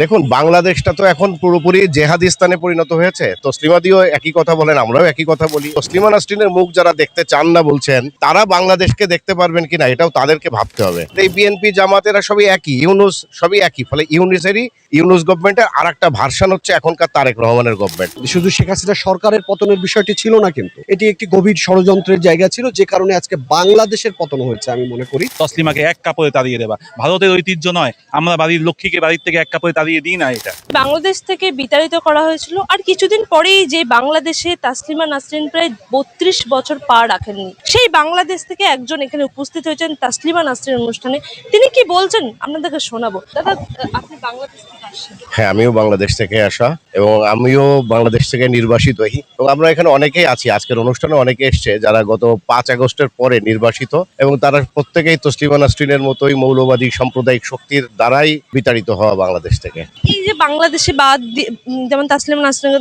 দেখুন, বাংলাদেশটা তো এখন পুরোপুরি জেহাদিস্তানে পরিণত হয়েছে। তসলিমাদিও একই কথা বলেন, আমরাও একই কথা বলি। তসলিমা নাসরিনের মুখ যারা দেখতে চান না বলছেন, তারা বাংলাদেশকে দেখতে পারবেন কিনা এটাও তাদেরকে ভাবতে হবে। এই বিএনপি জামাতেরা সবই একই, ইউনুস সবই একই। ফলে ইউনুস গভর্নমেন্টের আর একটা ভার্সান হচ্ছে এখনকার তারেক রহমানের গভর্নমেন্ট। শুধু শেখ হাসিনা সরকারের পতনের বিষয়টি ছিল না, কিন্তু এটি একটি গভীর ষড়যন্ত্রের জায়গা ছিল, যে কারণে আজকে বাংলাদেশের পতন হয়েছে আমি মনে করি। তসলিমাকে এক কাপড়ে তাড়িয়ে দেবা ভারতের ঐতিহ্য নয়। আমরা বাড়ির লক্ষ্মীকে বাড়ির থেকে এক কাপড়ে তাড়িয়ে দিই না। এটা বাংলাদেশ থেকে বিতাড়িত করা হয়েছিল, আর কিছুদিন পরেই যে বাংলাদেশে তাসলিমা নাসরিন প্রায় 32 বছর পা রাখেননি, সেই বাংলাদেশ থেকে একজন এখানে উপস্থিত হয়েছেন তাসলিমা নাসরিন অনুষ্ঠানে। তিনি কি বলছেন আপনাদেরকে শোনাবো। দাদা, আপনি বাংলাদেশ থেকে আসছেন? হ্যাঁ, আমিও বাংলাদেশ থেকে আসা এবং আমিও বাংলাদেশ থেকে নির্বাসিত হই। এবং আমরা এখানে অনেকেই আছি, আজকের অনুষ্ঠানে অনেকে এসছে যারা গত 5 আগস্টের পরে নির্বাসিত, এবং তারা প্রত্যেকেই তসলিমা নাসরিনের মতোই মৌলবাদী সাম্প্রদায়িক শক্তির দ্বারাই বিতাড়িত হওয়া বাংলাদেশ থেকে। এই যে বাংলাদেশে যেমন তাসলিমা নাসরিন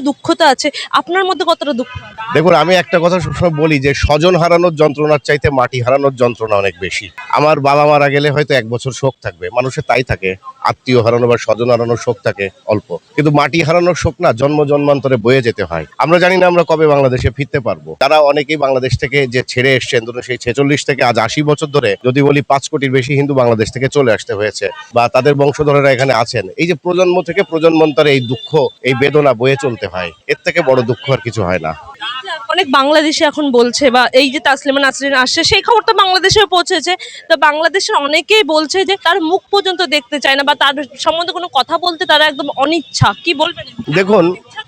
দুঃখ তো আছে, আপনার মধ্যে কতটা দুঃখ? দেখুন, আমি একটা কথা সবসময় বলি যে স্বজন হারানোর যন্ত্রণার চাইতে মাটি হারানোর যন্ত্রণা অনেক বেশি। আমার বাবা মারা গেলে হয়তো 1 বছর শোক থাকবে, মানুষের তাই থাকে, আত্মীয় হারানো বা স্বজন হারানোর শোক থাকে অল্প, কিন্তু মাটি হারানোর শোক না, জন্ম জন্মান্তরে বয়ে যেতে হয়। আমরা জানি না আমরা কবে বাংলাদেশে ফিরতে পারবো। তারা অনেকেই বাংলাদেশ থেকে যে ছেড়ে এসছেন, ধরুন সেই 46 থেকে আজ 80 বছর ধরে যদি বলি 5 কোটির বেশি হিন্দু বাংলাদেশ থেকে চলে আসতে হয়েছে, বা তাদের বংশধরেরা এখানে আছেন। এই যে প্রজন্ম থেকে প্রজন্মান্তরে এই দুঃখ, এই বেদনা বয়ে চলতে হয়, এর থেকে বড় দুঃখ আর কিছু হয় না। অনেক বাংলাদেশি এখন বলছে, বা এই যে তাসলিমা নাসরিন আসছে সেই খবরটা বাংলাদেশেও পৌঁছেছে, তো বাংলাদেশের অনেকেই বলছে যে তার মুখ পর্যন্ত দেখতে চায় না, বা তার সম্বন্ধে কোনো কথা বলতে তারা একদম অনিচ্ছা। কি বলবেন?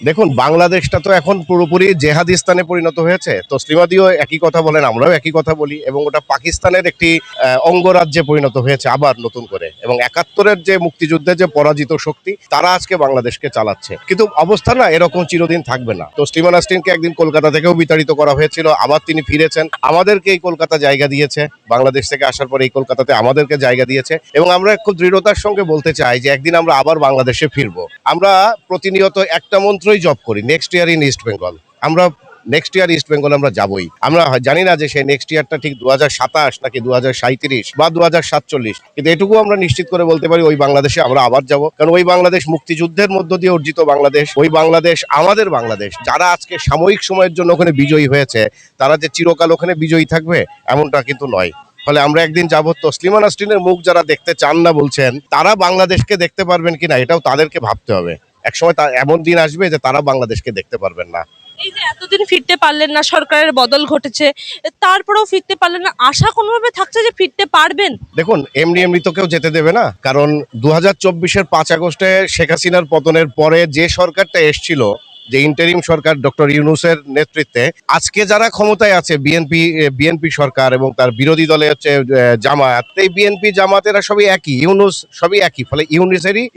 দেখুন, বাংলাদেশটা তো এখন পুরোপুরি জেহাদিস্তানে পরিণত হয়েছে। তসলিমাদিও একই কথা বলেন, আমরাও একই কথা বলি, এবং ওটা পাকিস্তানের একটি অঙ্গরাজ্যে পরিণত হয়েছে আবার নতুন করে। এবং 71-এর যে মুক্তিযুদ্ধের যে পরাজিত শক্তি, তারা আজকে বাংলাদেশকে চালাচ্ছে। কিন্তু অবস্থা না এরকম চিরদিন থাকবে না। তসলিমা নাসরিনকে একদিন কলকাতা থেকেও বিতাড়িত করা হয়েছিল, আবার তিনি ফিরেছেন, আমাদেরকে এই কলকাতা জায়গা দিয়েছে। বাংলাদেশ থেকে আসার পরে এই কলকাতাতে আমাদেরকে জায়গা দিয়েছে, এবং আমরা খুব দৃঢ়তার সঙ্গে বলতে চাই যে একদিন আমরা আবার বাংলাদেশে ফিরবো। আমরা প্রতিনিয়ত একটা মন্ত্রই জপ করি, next year in east Bengal. আমরা নেক্সট ইয়ার ইস্ট বেঙ্গল আমরা যাবই। আমরা জানি না যে সেই নেক্সট ইয়ারটা ঠিক 2027 নাকি 2037 বা 2047, কিন্তু এটুকু আমরা নিশ্চিত করে বলতে পারি ওই বাংলাদেশে আমরা আবার যাব। কারণ ওই বাংলাদেশ মুক্তিযুদ্ধের মধ্য দিয়ে অর্জিত বাংলাদেশ, ওই বাংলাদেশ আমাদের বাংলাদেশ। যারা আজকে সাময়িক সময়ের জন্য ওখানে বিজয়ী হয়েছে, তারা যে চিরকাল ওখানে বিজয়ী থাকবে এমনটা কিন্তু নয়। ফলে আমরা একদিন যাব। তসলিমা নাসরিনের মুখ যারা দেখতে চান না বলছেন, তারা বাংলাদেশকে দেখতে পারবেন কিনা এটাও তাদেরকে ভাবতে হবে। একসময় এমন দিন আসবে যে তারা বাংলাদেশকে দেখতে পারবেন না। এই যে এতদিন ফিরতে পারলেন না, সরকারের বদল ঘটেছে, তারপরেও ফিরতে পারলেন না, আশা কোনোভাবে থাকছে যে ফিরতে পারবেন? দেখুন, এমনি তো কেউ যেতে দেবে না। কারণ 2024-এর 5 আগস্টে শেখ হাসিনার পতনের পরে যে সরকারটা এসছিল, যে ইন্টারিম সরকার ডক্টর ইউনূসের নেতৃত্বে, আজকে যারা ক্ষমতায় আছে বিএনপি সরকার এবং তার বিরোধী দলে হচ্ছে জামায়াত, এই বিএনপি জামাতেরা সবই একই, সবই একই। ফলে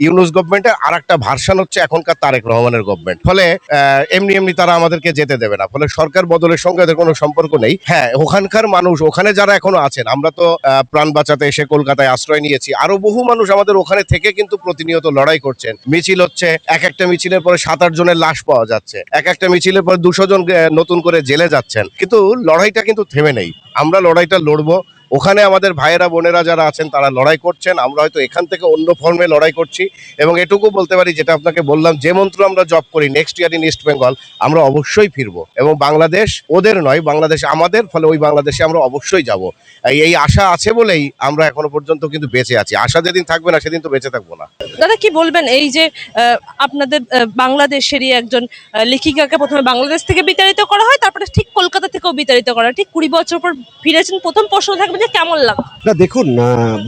ইউনূস গভর্নমেন্টের আর একটা ভার্সান হচ্ছে এখনকার তারেক রহমানের গভর্নমেন্ট। ফলে এমনি তারা আমাদেরকে যেতে দেবে না। ফলে সরকার বদলের সঙ্গে এদের কোনো সম্পর্ক নেই। হ্যাঁ, ওখানকার মানুষ, ওখানে যারা এখনো আছেন, আমরা তো প্রাণ বাঁচাতে এসে কলকাতায় আশ্রয় নিয়েছি, আরো বহু মানুষ আমাদের ওখানে থেকে কিন্তু প্রতিনিয়ত লড়াই করছেন। মিছিল হচ্ছে, এক একটা মিছিলের পরে 7-8 জনের লাশ পাওয়া যাচ্ছে, এক একটা মিছিলের পরে 200 জন নতুন করে জেলে যাচ্ছেন, কিন্তু লড়াইটা কিন্তু থেমে নেই। আমরা লড়াইটা লড়বো। ওখানে আমাদের ভাইয়েরা বোনেরা যারা আছেন তারা লড়াই করছেন, আমরা হয়তো এখান থেকে অন্য ফর্মে লড়াই করছি। এবং এটুকু বলতে পারি, যেটা আপনাকে বললাম, যে মন্ত্র আমরা জপ করি, next year in east Bengal, আমরা অবশ্যই ফিরবো। এবং বাংলাদেশ ওদের নয়, বাংলাদেশ আমাদের। ফলে ওই বাংলাদেশে আমরা অবশ্যই যাব। এই আশা আছে বলেই আমরা এখনো পর্যন্ত কিন্তু বেঁচে আছি। আশা যেদিন থাকবে না সেদিন তো বেঁচে থাকবো না। দাদা, কি বলবেন এই যে আপনাদের বাংলাদেশেরই একজন লেখিকাকে প্রথমে বাংলাদেশ থেকে বিতাড়িত করা হয়, তারপরে ঠিক কলকাতা থেকেও বিতাড়িত করা হয়, ঠিক 20 বছর পর ফিরেছেন। প্রথম প্রশ্ন থাকবে যে কেমন লাগে? না, দেখুন,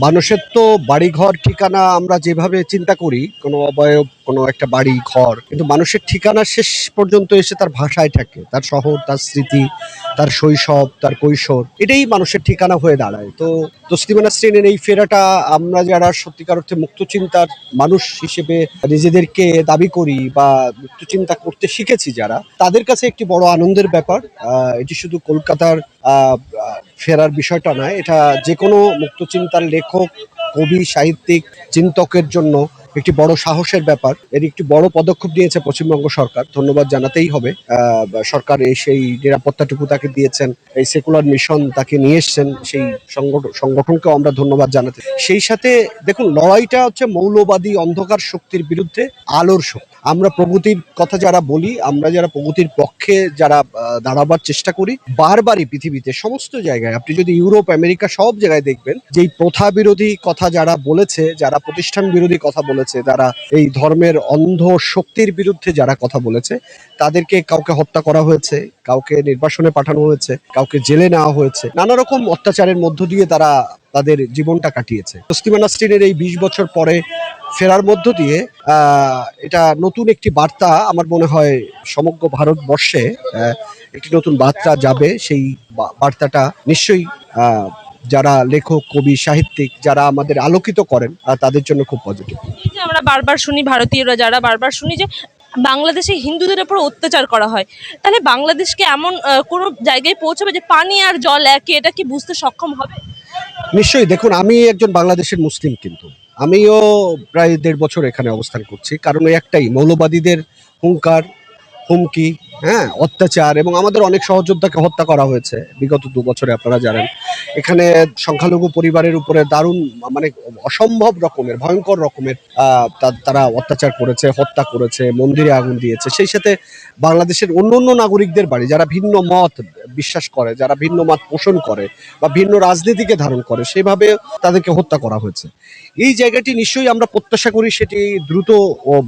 মানুষের তো বাড়িঘর ঠিকানা আমরা যেভাবে চিন্তা করি, কোনো অবয়ব, কোনো একটা বাড়ি ঘর, কিন্তু মানুষের ঠিকানা শেষ পর্যন্ত এসে তার ভাষায় থাকে, তার শহর, তার স্মৃতি, তার শৈশব, তার কৈশোর, এটাই মানুষের ঠিকানা হয়ে দাঁড়ায়। তো তসলিমা নাসরিনের এই ফেরাটা, আমরা যারা সত্যিকার অর্থে মুক্ত চিন্তার মানুষ হিসেবে নিজেদেরকে দাবি করি বা মুক্ত চিন্তা করতে শিখেছি যারা, তাদের কাছে একটি বড় আনন্দের ব্যাপার। এটি শুধু কলকাতার ফেরার বিষয়টা নয়, এটা যে কোনো মুক্ত চিন্তার লেখক, কবি, সাহিত্যিক, চিন্তকের জন্য একটি বড় সাহসের ব্যাপার, এর একটি বড় পদক্ষেপ নিয়েছে পশ্চিমবঙ্গ সরকার, ধন্যবাদ জানাতেই হবে। সরকার সেই নিরাপত্তাটুকু তাকে দিয়েছেন, এই সেকুলার মিশন তাকে নিয়ে এসছেন, সেই সংগঠনকেও আমরা ধন্যবাদ জানাতে। সেই সাথে দেখুন, লড়াইটা হচ্ছে মৌলবাদী অন্ধকার শক্তির বিরুদ্ধে আলোর শক্তি। আমরা প্রগতির কথা যারা বলি, আমরা যারা প্রগতির পক্ষে যারা দাঁড়াবার চেষ্টা করি, বারবারই পৃথিবীতে সমস্ত জায়গায়, আপনি যদি ইউরোপ আমেরিকা সব জায়গায় দেখবেন, যে এই প্রথা বিরোধী কথা যারা বলেছে, যারা প্রতিষ্ঠান বিরোধী কথা বলেছে, যারা এই ধর্মের অন্ধ শক্তির বিরুদ্ধে যারা কথা বলেছে, তাদেরকে কাউকে হত্যা করা হয়েছে, কাউকে নির্বাসনে পাঠানো হয়েছে, কাউকে জেলে নেওয়া হয়েছে, নানা রকম অত্যাচারের মধ্য দিয়ে তারা তাদের জীবনটা কাটিয়েছে। তসলিমা নাসরিনের এই 20 বছর পরে ফেরার মধ্য দিয়ে এটা নতুন একটি বার্তা, আমার মনে হয় সমগ্র ভারতবর্ষে একটি নতুন বার্তা যাবে। সেই বার্তাটা নিশ্চয়ই যারা লেখক, কবি, সাহিত্যিক যারা আমাদের আলোকিত করেন তাদের জন্য খুব পজিটিভ। এই যে আমরা বারবার শুনি, ভারতীয়রা যারা বারবার শুনি যে বাংলাদেশে হিন্দুদের উপর অত্যাচার করা হয়, তাহলে বাংলাদেশকে এমন কোনো জায়গায় পৌঁছাবে যে পানি আর জল একই, এটা কি বুঝতে সক্ষম হবে? নিশ্চয়ই। দেখুন, আমি একজন বাংলাদেশের মুসলিম, কিন্তু আমিও প্রায় 1.5 বছর এখানে অবস্থান করছি, কারণ ওই একটাই, মৌলবাদীদের হুঙ্কার, হুমকি, অত্যাচার, এবং আমাদের অনেক সহযোদ্ধাকে হত্যা করা হয়েছে বিগত 2 বছরে, আপনারা জানেন। এখানে সংখ্যালঘু পরিবারের উপরে দারুণ, মানে অসম্ভব রকমের, ভয়ঙ্কর রকমের তারা অত্যাচার করেছে, হত্যা করেছে, মন্দিরে আগুন দিয়েছে। সেই সাথে বাংলাদেশের অন্য অন্য নাগরিকদের বাড়ি, যারা ভিন্ন মত বিশ্বাস করে, যারা ভিন্ন মত পোষণ করে বা ভিন্ন রাজনীতিকে ধারণ করে, সেভাবে তাদেরকে হত্যা করা হয়েছে। এই জায়গাটি নিশ্চয়ই আমরা প্রত্যাশা করি সেটি দ্রুত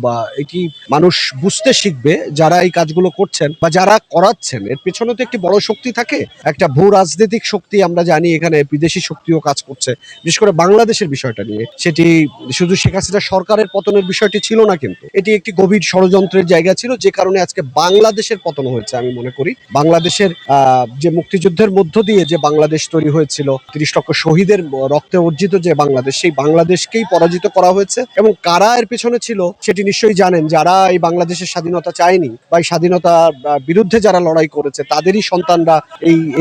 বা এটি মানুষ বুঝতে শিখবে, যারা এই কাজগুলো করছেন বা যারা করাচ্ছেন, এর পেছনে তো একটি বড় শক্তি থাকে, একটা ভূ রাজনৈতিক শক্তি। আমরা জানি এখানে বিদেশি শক্তিও কাজ করছে, বিশেষ করে বাংলাদেশের বিষয়টা নিয়ে। সেটি শুধু শেখ হাসিনা সরকারের পতনের বিষয়টি ছিল না, কিন্তু এটি একটি গভীর ষড়যন্ত্রের জায়গা ছিল, যে কারণে আজকে বাংলাদেশের পতন হয়েছে। আমি মনে করি বাংলাদেশের যে মুক্তিযুদ্ধের মধ্য দিয়ে যে বাংলাদেশ তৈরি হয়েছিল, 30 লক্ষ শহীদের রক্তে অর্জিত যে বাংলাদেশ, সেই বাংলাদেশকেই পরাজিত করা হয়েছে। এবং কারা এর পেছনে ছিল সেটি নিশ্চয়ই জানেন। যারা এই বাংলাদেশের স্বাধীনতা চায়নি বা এই স্বাধীনতার বিরুদ্ধে যারা লড়াই করেছে, তাদেরই সন্তানরা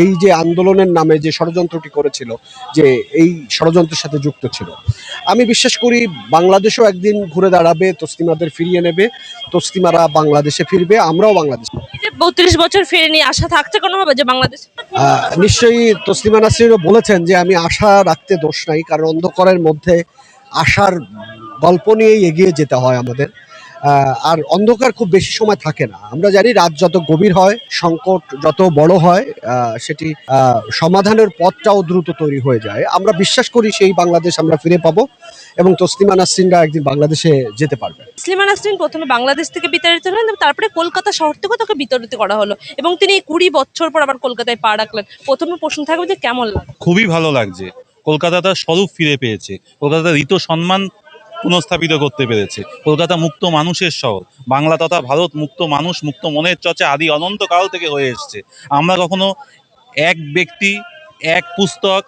এই যে আন্দোলনের নামে যে ষড়যন্ত্রটি করেছিল, যে এই ষড়যন্ত্রের সাথে যুক্ত ছিল। আমি বিশ্বাস করি বাংলাদেশও একদিন ঘুরে দাঁড়াবে, তসলিমাদের ফিরিয়ে নেবে, তসলিমারা বাংলাদেশে ফিরবে, আমরাও বাংলাদেশে। এই যে 32 বছর ফেরেনি, আশা থাকছে কোনো হবে যে বাংলাদেশ? নিশ্চয়ই তসলিমা নাসরিনও বলেছেন যে আমি আশা রাখতে দোষ নাই, কারণ অন্ধকারের মধ্যে আশার গল্প নিয়েই এগিয়ে যেতে হয় আমাদের। আর অন্ধকার খুব বেশি সময় থাকে না। আমরা জানি রাত যত গভীর হয়, সংকট যত বড় হয়, সেটি সমাধানের পথটাও দ্রুত তৈরি হয়ে যায়। আমরা বিশ্বাস করি সেই বাংলাদেশ আমরা ফিরে পাবো এবং তসলিমা নাসরিনরা একদিন বাংলাদেশে যেতে পারবে। তসলিমা নাসরিন প্রথমে বাংলাদেশ থেকে বিতাড়িত হলেন, তারপরে কলকাতা শহর থেকে তাকে বিতাড়িত করা হলো, এবং তিনি 20 বছর পর আবার কলকাতায় পা রাখলেন। প্রথমে প্রশ্ন থাকবে যে কেমন লাগে? খুবই ভালো লাগছে। কলকাতা তার স্বরূপ ফিরে পেয়েছে, কলকাতা ঋত সম্মান পুনঃস্থাপিত করতে পেরেছে। কলকাতা মুক্ত মানুষের শহর, বাংলা তথা ভারত মুক্ত মানুষ, মুক্ত মনের চর্চা আদি অনন্তকাল থেকে হয়ে এসছে। আমরা কখনো এক ব্যক্তি, এক পুস্তক,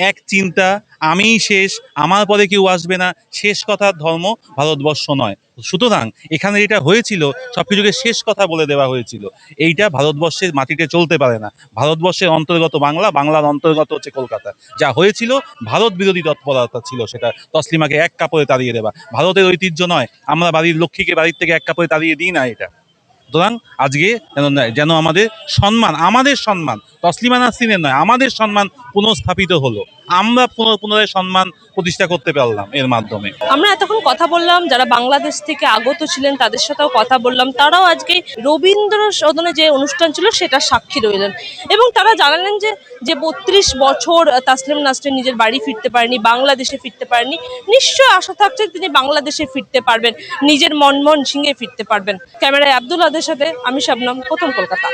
এক চিন্তা, আমিই শেষ, আমার পরে কেউ আসবে না, শেষ কথার ধর্ম ভারতবর্ষ নয়। সুতরাং এখানে যেটা হয়েছিল, সবকিছুকে শেষ কথা বলে দেওয়া হয়েছিল। এইটা ভারতবর্ষের মাটিতে চলতে পারে না। ভারতবর্ষের অন্তর্গত বাংলা, বাংলার অন্তর্গত হচ্ছে কলকাতা। যা হয়েছিল ভারত বিরোধী তৎপরতা ছিল, সেটা তসলিমাকে এক কাপড়ে তাড়িয়ে দেওয়া। ভারতের ঐতিহ্য নয় আমরা বাড়ির লক্ষ্মীকে বাড়ির থেকে এক কাপড়ে তাড়িয়ে দিই না। এটা সুতরাং আজকে যেন আমাদের সম্মান তসলিমা নাসরিনের নয়, আমাদের সম্মান পুনঃস্থাপিত হলো। আমরা পুনরায় সম্মান প্রতিষ্ঠা করতে পারলাম এর মাধ্যমে। আমরা এতক্ষণ কথা বললাম, যারা বাংলাদেশ থেকে আগত ছিলেন তাদের সাথেও কথা বললাম। তারাও আজকে রবীন্দ্র সদনে যে অনুষ্ঠান ছিল সেটা সাক্ষী রইলেন, এবং তারা জানালেন যে 32 বছর তসলিমা নাসরিন নিজের বাড়ি ফিরতে পারেনি, বাংলাদেশে ফিরতে পারেনি। নিশ্চয় আশা থাকছে তিনি বাংলাদেশে ফিরতে পারবেন, নিজের মনমোহন সিংহে ফিরতে পারবেন। ক্যামেরায় আব্দুল আদের সাথে আমি শবনম, প্রথম কলকাতা।